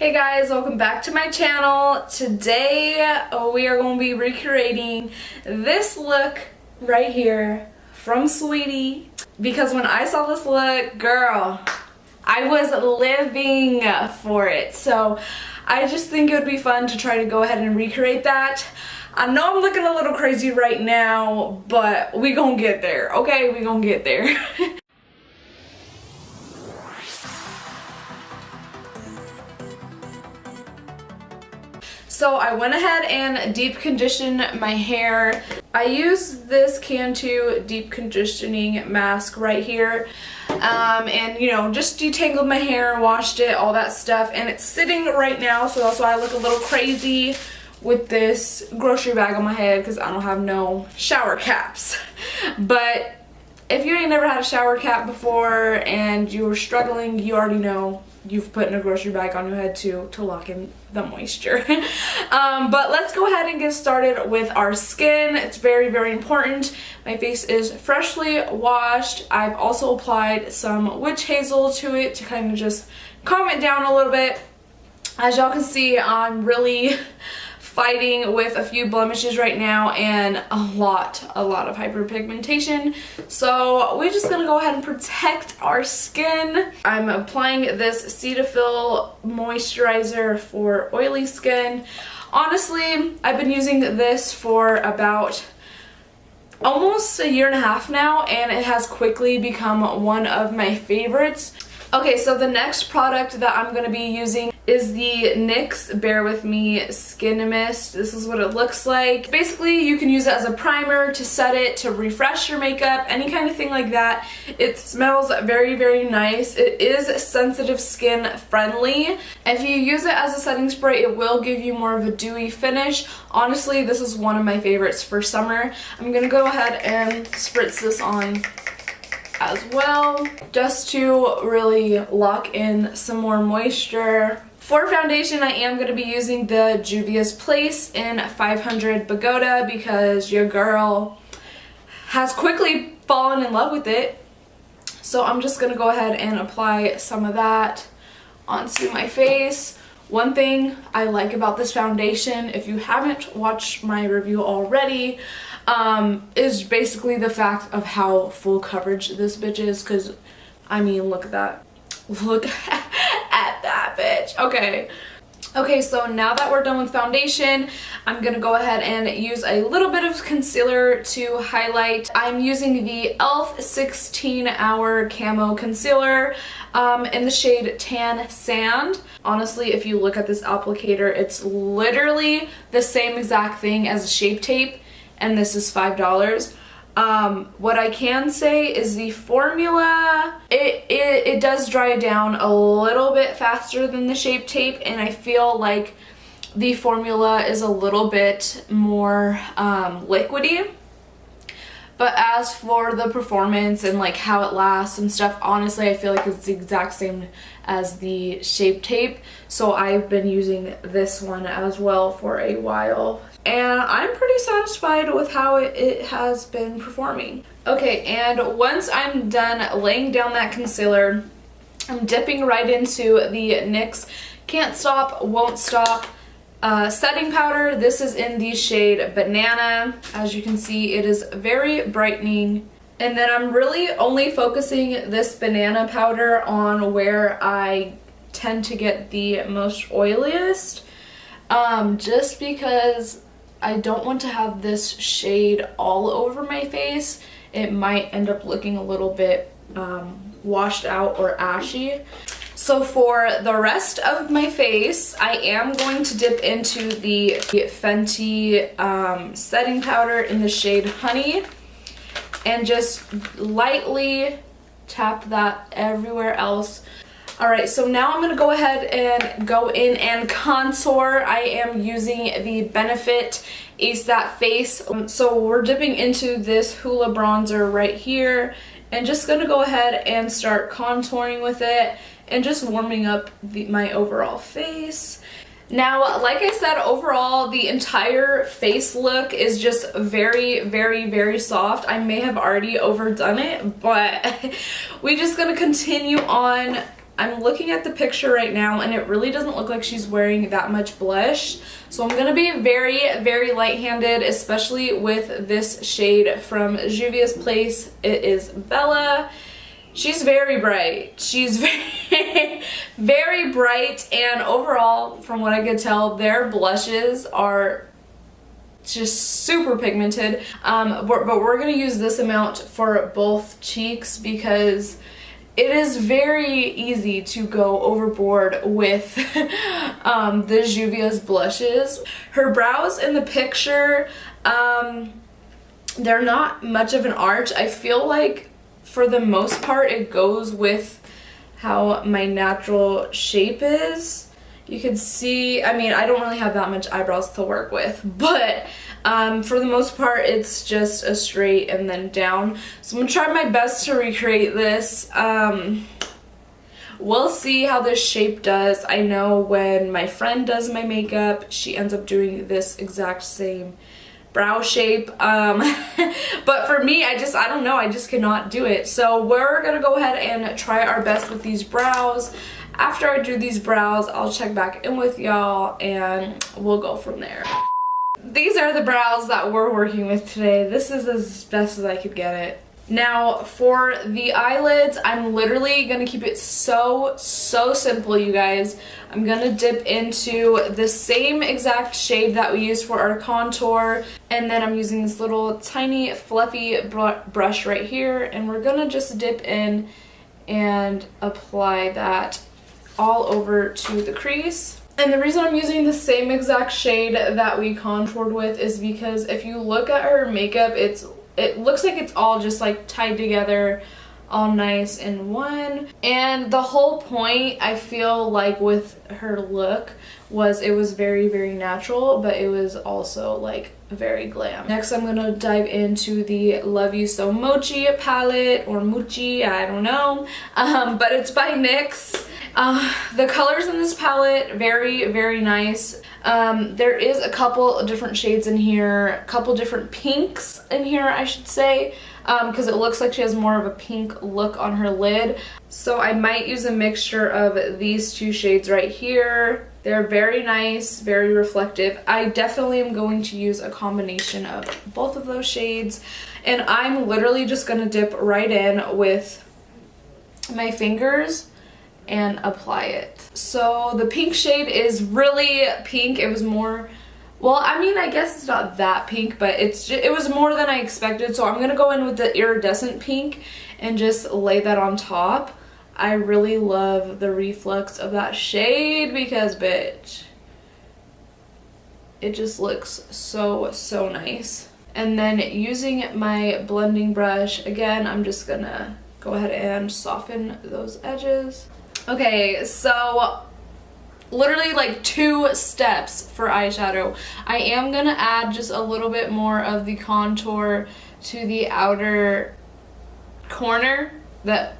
Hey guys, welcome back to my channel. Today we are going to be recreating this look right here from SAWEETIE, because when I saw this look, girl, I was living for it. So I just think it would be fun to try to go ahead and recreate that. I know I'm looking a little crazy right now, but we gonna get there, okay? We gonna get there. So I went ahead and deep conditioned my hair. I used this Cantu deep conditioning mask right here. And you know, just detangled my hair, washed it, all that stuff. And it's sitting right now, so that's why I look a little crazy with this grocery bag on my head, because I don't have no shower caps. But if you ain't never had a shower cap before and you were struggling, you already know you've put in a grocery bag on your head to lock in the moisture. But let's go ahead and get started with our skin. It's very, very important. My face is freshly washed. I've also applied some witch hazel to it to kind of just calm it down a little bit. As y'all can see, I'm really fighting with a few blemishes right now and a lot of hyperpigmentation. So we're just gonna go ahead and protect our skin. I'm applying this Cetaphil moisturizer for oily skin. Honestly, I've been using this for about almost a year and a half now, and it has quickly become one of my favorites. Okay, so the next product that I'm going to be using is the NYX Bear With Me Skin Mist. This is what it looks like. Basically, you can use it as a primer, to set it, to refresh your makeup, any kind of thing like that. It smells very, very nice. It is sensitive skin friendly. If you use it as a setting spray, it will give you more of a dewy finish. Honestly, this is one of my favorites for summer. I'm going to go ahead and spritz this on as well, just to really lock in some more moisture. For foundation, I am going to be using the Juvia's Place in 500 Pagoda, because your girl has quickly fallen in love with it. So I'm just going to go ahead and apply some of that onto my face. One thing I like about this foundation, if you haven't watched my review already, is basically the fact of how full coverage this bitch is, because I mean, look at that. Look at that bitch. Okay, so now that we're done with foundation, I'm gonna go ahead and use a little bit of concealer to highlight. I'm using the e.l.f. 16 Hour Camo Concealer in the shade Tan Sand. Honestly, if you look at this applicator, it's literally the same exact thing as a Shape Tape, and this is $5. What I can say is the formula, it does dry down a little bit faster than the Shape Tape, and I feel like the formula is a little bit more liquidy. But as for the performance and like how it lasts and stuff, honestly, I feel like it's the exact same as the Shape Tape. So I've been using this one as well for a while, and I'm pretty satisfied with how it has been performing. Okay, and once I'm done laying down that concealer, I'm dipping right into the NYX Can't Stop, Won't Stop setting powder. This is in the shade Banana. As you can see, it is very brightening. And then I'm really only focusing this banana powder on where I tend to get the most oiliest, just because I don't want to have this shade all over my face. It might end up looking a little bit washed out or ashy. So for the rest of my face, I am going to dip into the Fenty setting powder in the shade Honey, and just lightly tap that everywhere else. Alright, so now I'm going to go ahead and go in and contour. I am using the Benefit Ace That Face. So we're dipping into this Hoola bronzer right here, and just going to go ahead and start contouring with it and just warming up my overall face. Now, like I said, overall, the entire face look is just very, very, very soft. I may have already overdone it, but we're just gonna continue on I'm looking at the picture right now and it really doesn't look like she's wearing that much blush. So I'm going to be very light-handed, especially with this shade from Juvia's Place. It is Bella. She's very bright. She's very bright, and overall, from what I could tell, their blushes are just super pigmented. But we're going to use this amount for both cheeks because it is very easy to go overboard with the Juvia's blushes. Her brows in the picture, they're not much of an arch. I feel like for the most part it goes with how my natural shape is. You can see, I mean, I don't really have that much eyebrows to work with, but for the most part it's just a straight and then down. So I'm gonna try my best to recreate this. We'll see how this shape does. I know when my friend does my makeup, she ends up doing this exact same brow shape, but for me, I don't know, I just cannot do it. So we're gonna go ahead and try our best with these brows. After I do these brows, I'll check back in with y'all and we'll go from there. These are the brows that we're working with today. This is as best as I could get it. Now for the eyelids, I'm literally gonna keep it so simple, you guys. I'm gonna dip into the same exact shade that we used for our contour, and then I'm using this little tiny fluffy brush right here, and we're gonna just dip in and apply that all over to the crease. And the reason I'm using the same exact shade that we contoured with is because if you look at her makeup, it looks like it's all just like tied together, all nice in one. And the whole point, I feel like, with her look was it was very natural, but it was also like very glam. Next, I'm gonna dive into the Love You So Mochi palette, or Mochi, I don't know, but it's by NYX. The colors in this palette, very nice. There is a couple different shades in here, a couple different pinks in here, I should say, because it looks like she has more of a pink look on her lid. So I might use a mixture of these two shades right here. They're very nice, very reflective. I definitely am going to use a combination of both of those shades, and I'm literally just gonna dip right in with my fingers and apply it. So the pink shade is really pink. It was more, well, I mean, I guess it's not that pink, but it was more than I expected. So I'm gonna go in with the iridescent pink and just lay that on top. I really love the reflex of that shade because, bitch, it just looks so nice. And then using my blending brush, again, I'm just gonna go ahead and soften those edges. Okay, so literally like 2 steps for eyeshadow. I am gonna add just a little bit more of the contour to the outer corner, that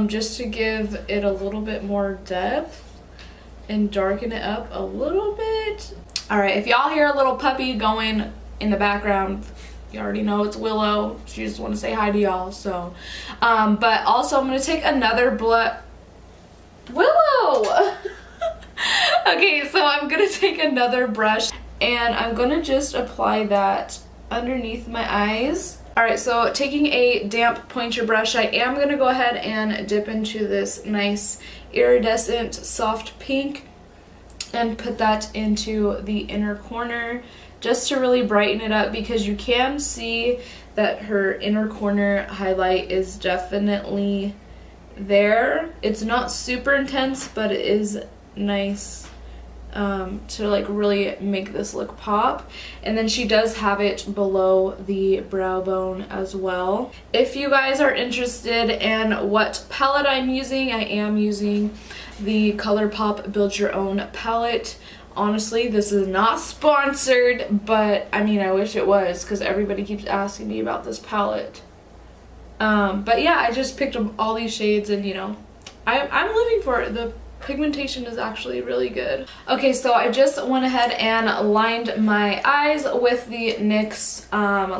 just to give it a little bit more depth and darken it up a little bit. All right, if y'all hear a little puppy going in the background, you already know it's Willow. She just want to say hi to y'all. So but also I'm gonna take another Willow. Okay, so I'm gonna take another brush and I'm gonna just apply that underneath my eyes. Alright, so taking a damp pointer brush, I am gonna go ahead and dip into this nice iridescent soft pink and put that into the inner corner just to really brighten it up, because you can see that her inner corner highlight is definitely there. It's not super intense, but it is nice to like really make this look pop. And then she does have it below the brow bone as well. If you guys are interested in what palette I'm using, I am using the ColourPop Build Your Own palette. Honestly, this is not sponsored, but I mean, I wish it was, because everybody keeps asking me about this palette. But yeah, I just picked up all these shades, and you know, I'm living for it. The pigmentation is actually really good. Okay, so I just went ahead and lined my eyes with the NYX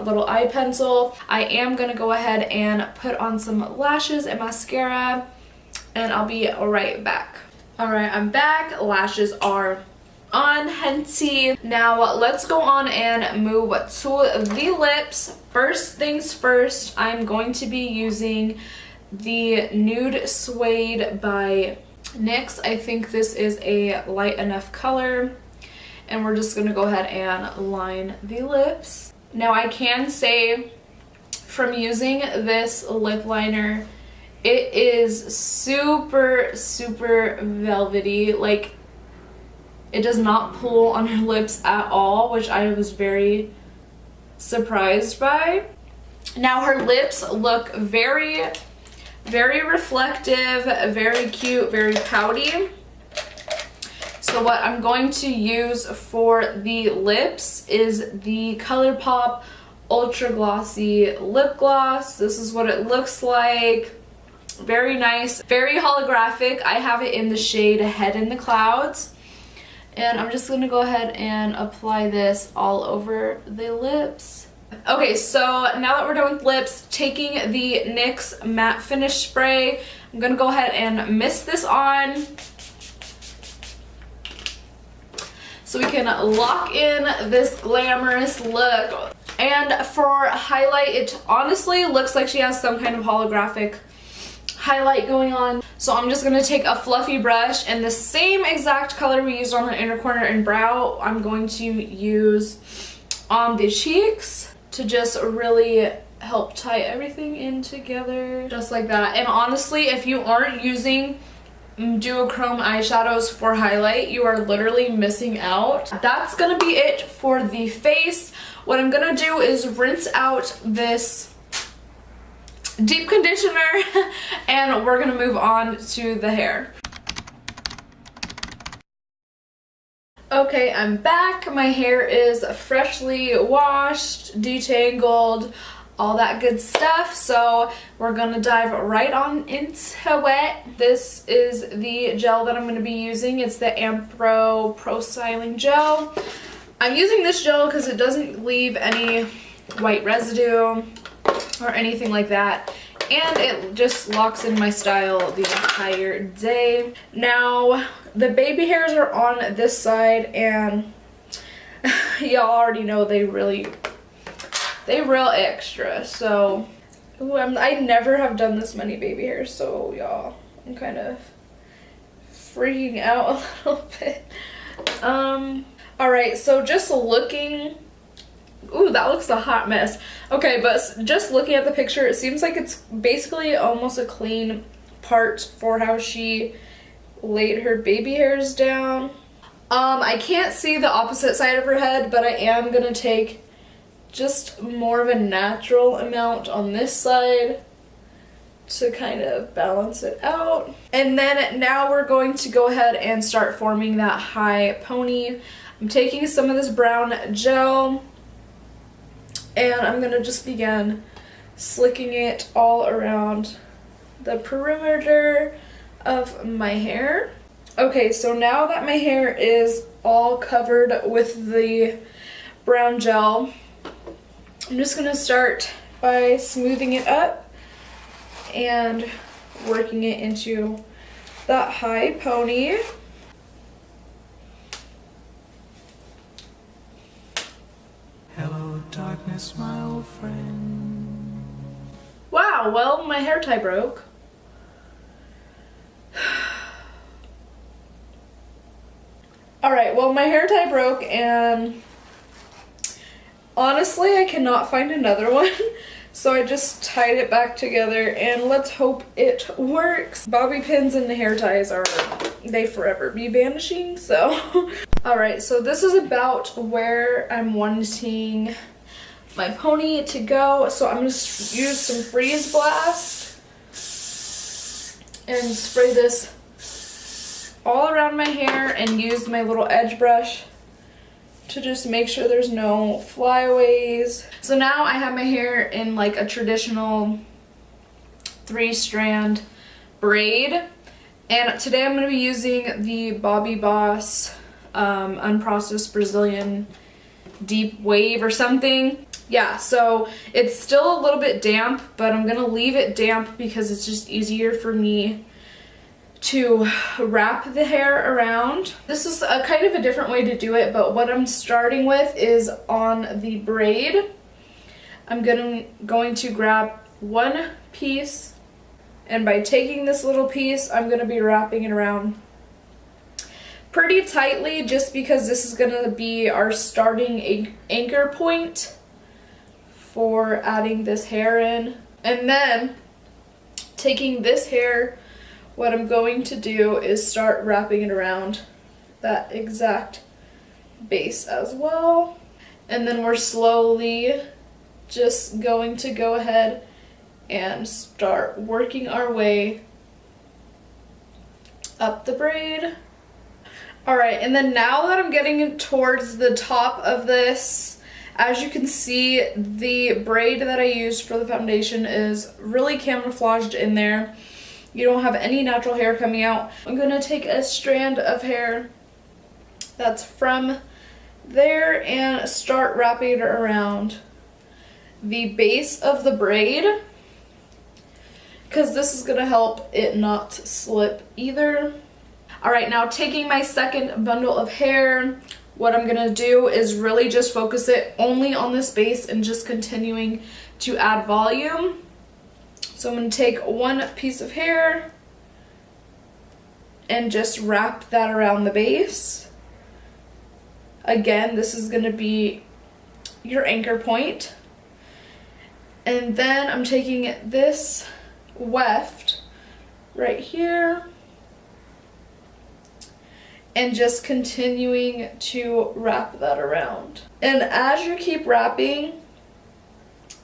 little eye pencil. I am gonna go ahead and put on some lashes and mascara. and I'll be right back. Alright, I'm back. Lashes are on, henty. Now let's go on and move to the lips. First things first, I'm going to be using the Nude Suede by NYX. I think this is a light enough color, and we're just going to go ahead and line the lips. Now I can say from using this lip liner, it is super velvety. Like, it does not pull on your lips at all, which I was very surprised by. Now her lips look very reflective, very cute, very pouty. So what I'm going to use for the lips is the ColourPop Ultra Glossy Lip Gloss. This is what it looks like. Very nice, very holographic. I have it in the shade Head in the Clouds. And I'm just going to go ahead and apply this all over the lips. Okay, so now that we're done with lips, taking the NYX Matte Finish Spray, I'm going to go ahead and mist this on so we can lock in this glamorous look. And for highlight, it honestly looks like she has some kind of holographic highlight going on. So I'm just going to take a fluffy brush, and the same exact color we used on the inner corner and brow, I'm going to use on the cheeks to just really help tie everything in together, just like that. And honestly, if you aren't using duochrome eyeshadows for highlight, you are literally missing out. That's gonna be it for the face. What I'm gonna do is rinse out this deep conditioner and we're gonna move on to the hair. Okay, I'm back. My hair is freshly washed, detangled, all that good stuff. So we're gonna dive right on into it. This is the gel that I'm gonna be using. It's the Ampro Pro Styling Gel. I'm using this gel because it doesn't leave any white residue or anything like that, and it just locks in my style the entire day. Now the baby hairs are on this side, and y'all already know they real extra. So I never have done this many baby hairs, so y'all, I'm kind of freaking out a little bit. Alright, so just looking, ooh, that looks a hot mess. Okay, but just looking at the picture, it seems like it's basically almost a clean part for how she laid her baby hairs down. I can't see the opposite side of her head, but I am gonna take just more of a natural amount on this side to kind of balance it out. And then now we're going to go ahead and start forming that high pony. I'm taking some of this brown gel and I'm gonna just begin slicking it all around the perimeter of my hair. Okay, so now that my hair is all covered with the brown gel, I'm just gonna start by smoothing it up and working it into that high pony. Hello, darkness, my old friend. Wow, well, my hair tie broke. Alright, well, my hair tie broke, and honestly, I cannot find another one. So I just tied it back together, and let's hope it works. Bobby pins and the hair ties they forever be vanishing, so. Alright, so this is about where I'm wanting my pony to go. So I'm going to use some Freeze Blast and spray this all around my hair and use my little edge brush to just make sure there's no flyaways. So now I have my hair in like a traditional 3-strand braid, and today I'm going to be using the Bobbi Boss unprocessed Brazilian deep wave or something. Yeah, so it's still a little bit damp, but I'm going to leave it damp because it's just easier for me to wrap the hair around. This is a kind of a different way to do it, but what I'm starting with is on the braid. I'm going to grab one piece, and by taking this little piece, I'm going to be wrapping it around pretty tightly, just because this is going to be our starting anchor point for adding this hair in. And then taking this hair, what I'm going to do is start wrapping it around that exact base as well. And then we're slowly just going to go ahead and start working our way up the braid. Alright, and then now that I'm getting towards the top of this, as you can see, the braid that I used for the foundation is really camouflaged in there. You don't have any natural hair coming out. I'm going to take a strand of hair that's from there and start wrapping it around the base of the braid, because this is going to help it not slip either. Alright, now taking my second bundle of hair, what I'm going to do is really just focus it only on this base and just continuing to add volume. So I'm going to take one piece of hair and just wrap that around the base. Again, this is going to be your anchor point. And then I'm taking this weft right here and just continuing to wrap that around. And as you keep wrapping,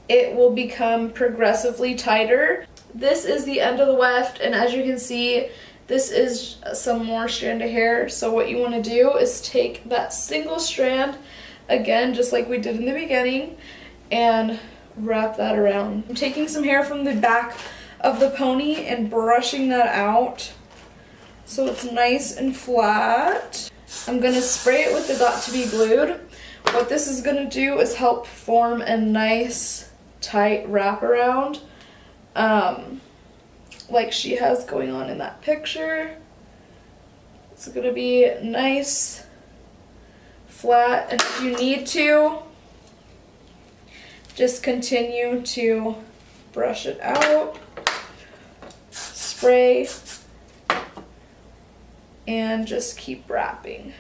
it will become progressively tighter. This is the end of the weft, and as you can see, this is some more strand of hair. So what you want to do is take that single strand, again, just like we did in the beginning, and wrap that around. I'm taking some hair from the back of the pony and brushing that out so it's nice and flat. I'm going to spray it with the Got To Be Glued. What this is going to do is help form a nice tight wraparound, like she has going on in that picture. It's going to be nice, flat, and if you need to, just continue to brush it out, spray, and just keep wrapping.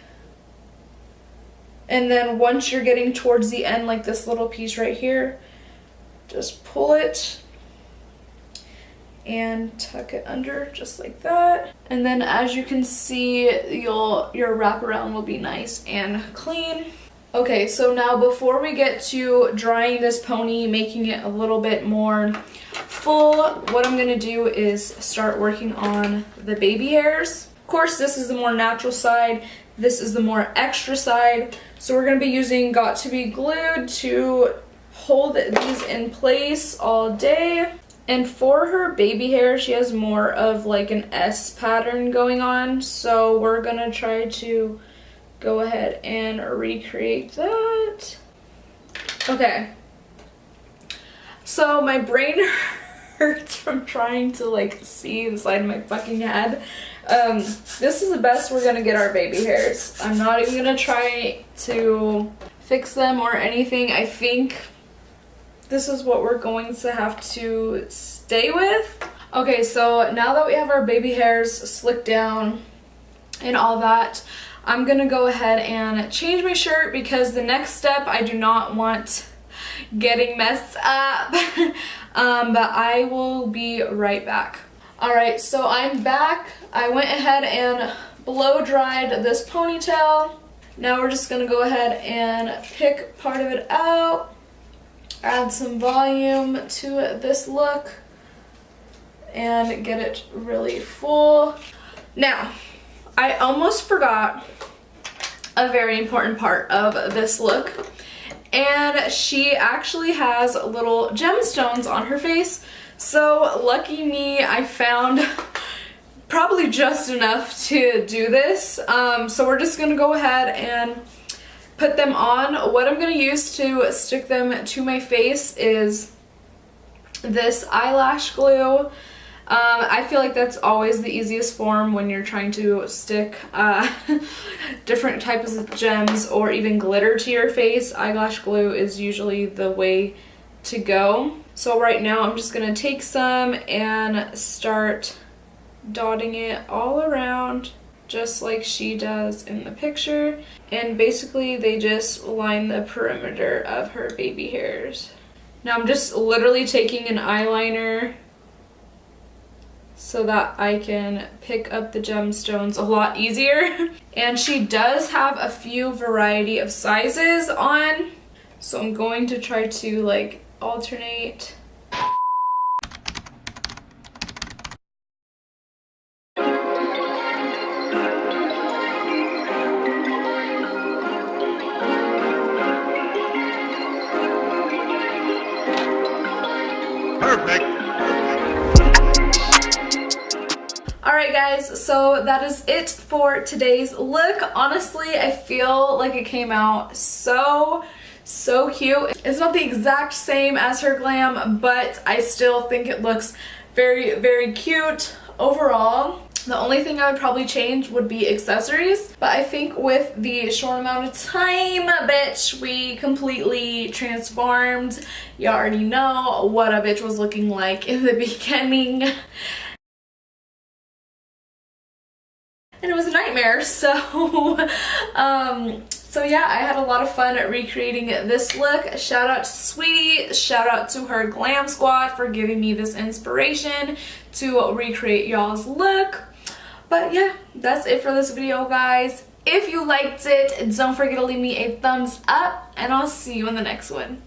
And then once you're getting towards the end, like this little piece right here, just pull it and tuck it under just like that. And then as you can see, your wraparound will be nice and clean. Okay, so now before we get to drying this pony, making it a little bit more full, what I'm gonna do is start working on the baby hairs. Of course, this is the more natural side. This is the more extra side. So we're gonna be using Got To Be Glued to hold these in place all day. And for her baby hair, she has more of like an S pattern going on. So we're gonna try to go ahead and recreate that. Okay. So my brain hurts from trying to like see the side of my fucking head. This is the best we're gonna get our baby hairs. I'm not even gonna try to fix them or anything. I think this is what we're going to have to stay with. Okay, so now that we have our baby hairs slicked down and all that, I'm gonna go ahead and change my shirt because the next step I do not want getting messed up. But I will be right back. Alright, so I'm back. I went ahead and blow dried this ponytail. Now we're just gonna go ahead and pick part of it out, add some volume to this look, and get it really full. Now, I almost forgot a very important part of this look, and she actually has little gemstones on her face. So lucky me, I found probably just enough to do this. So we're just gonna go ahead and put them on. What I'm gonna use to stick them to my face is this eyelash glue. I feel like that's always the easiest form when you're trying to stick different types of gems or even glitter to your face. Eyelash glue is usually the way to go. So right now I'm just going to take some and start dotting it all around just like she does in the picture. And basically they just line the perimeter of her baby hairs. Now I'm just literally taking an eyeliner so that I can pick up the gemstones a lot easier. And she does have a few variety of sizes on, so I'm going to try to like alternate. Perfect. Alright guys, so that is it for today's look. Honestly, I feel like it came out so cute. It's not the exact same as her glam, but I still think it looks very cute overall. The only thing I would probably change would be accessories, but I think with the short amount of time, bitch, we completely transformed. You already know what a bitch was looking like in the beginning. And it was a nightmare, so so yeah, I had a lot of fun recreating this look. Shout out to Sweetie, shout out to her glam squad for giving me this inspiration to recreate y'all's look. But yeah, that's it for this video, guys. If you liked it, don't forget to leave me a thumbs up, and I'll see you in the next one.